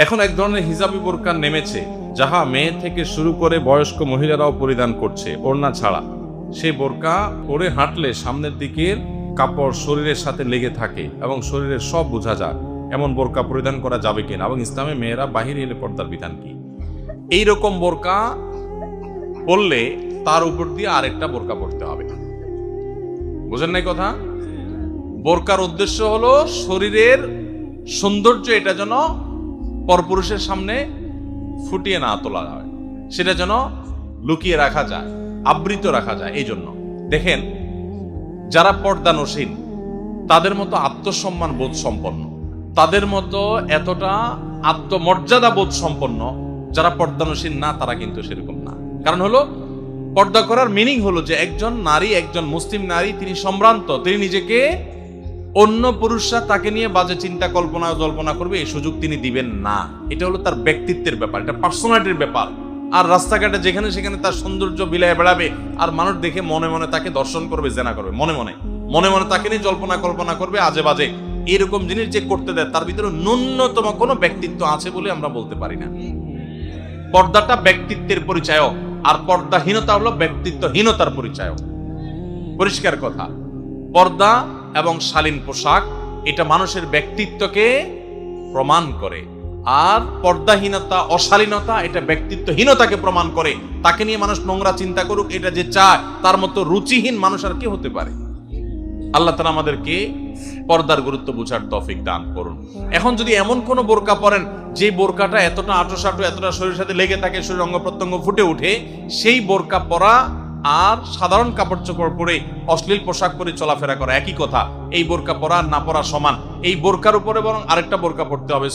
এখন এক ধরনের হিজাবি বোরকা নেমেছে, যাহা মেয়ে থেকে শুরু করে বয়স্ক মহিলারাও পরিধান করছে ওড়না ছাড়া। সেই বোরকা পরে হাঁটলে সামনের দিকের কাপড় শরীরের সাথে লেগে থাকে এবং শরীরের সব বোঝা যায়। এমন বোরকা পরিধান করা যাবে কিনা এবং ইসলামে মেয়েরা বাহিরে এলে পর্দার বিধান কি? এইরকম বোরকা পরলে তার উপর দিয়ে আরেকটা বোরকা পরতে হবে। বুঝেন নাই কথা? বোরকার উদ্দেশ্য হলো শরীরের সৌন্দর্য এটা যেন পরপুরুষের সামনে ফুটিয়ে না তোলা হয়, সেটা যেন লুকিয়ে রাখা যায়, আবৃত রাখা যায়। এই জন্য দেখেন, যারা পর্দানসীন তাদের মতো আত্মসম্মান বোধ সম্পন্ন, তাদের মতো এতটা আত্মমর্যাদা বোধ সম্পন্ন যারা পর্দানসীন না, তারা কিন্তু সেরকম না। কারণ হলো, পর্দা করার মিনিং হলো যে একজন নারী, একজন মুসলিম নারী, তিনি সম্ভ্রান্ত, তিনি নিজেকে অন্য পুরুষরা তাকে নিয়ে বাজে চিন্তা কল্পনা জল্পনা করবে এই সুযোগ তিনি দিবেন না। এটা হলো তার ব্যক্তিত্বের ব্যাপার, এটা পার্সোনালিটির ব্যাপার। আর রাস্তাঘাটে যেখানে সেখানে তার সৌন্দর্য বিলায় বেড়াবে, আর মানুষ দেখে মনে মনে তাকে দর্শন করবে, জেনা করবে, মনে মনে তাকে নিয়ে জল্পনা কল্পনা করবে আজে বাজে। এরকম জিনিস যে করতে দেয়, তার ভিতরে ন্যূনতম কোনো ব্যক্তিত্ব আছে বলে আমরা বলতে পারি না। পর্দাটা ব্যক্তিত্বের পরিচয়ক, আর পর্দাহীনতা হলো ব্যক্তিত্বহীনতার পরিচয়ক। পরিষ্কার কথা। পর্দা এবং শালীন পোশাক এটা মানুষের ব্যক্তিত্বকে প্রমাণ করে, আর পর্দাহীনতা, অশালীনতা এটা ব্যক্তিত্বহীনতাকে প্রমাণ করে। তাকে নিয়ে মানুষ নোংরা চিন্তা করুক, এটা যে চায়, তার মতো রুচিহীন মানুষ আর কি হতে পারে? আল্লাহ তাআলা আমাদেরকে পর্দার গুরুত্ব বুঝার তৌফিক দান করুন। এখন যদি এমন কোন বোরকা পরেন যে বোরকাটা এতটা আঁটোসাঁটো, এতটা শরীরের সাথে লেগে থাকে, শরীর অঙ্গ প্রত্যঙ্গ ফুটে উঠে, সেই বোরকা পরা আর সাধারণ কাপড় চোপড় পরে অশ্লীল পোশাক পরে চলাফেরা করা একই কথা। এই বোরকা পরা না পরা সমান। এই বোরকার উপরে বরং আরেকটা বোরকা পরতে হবে।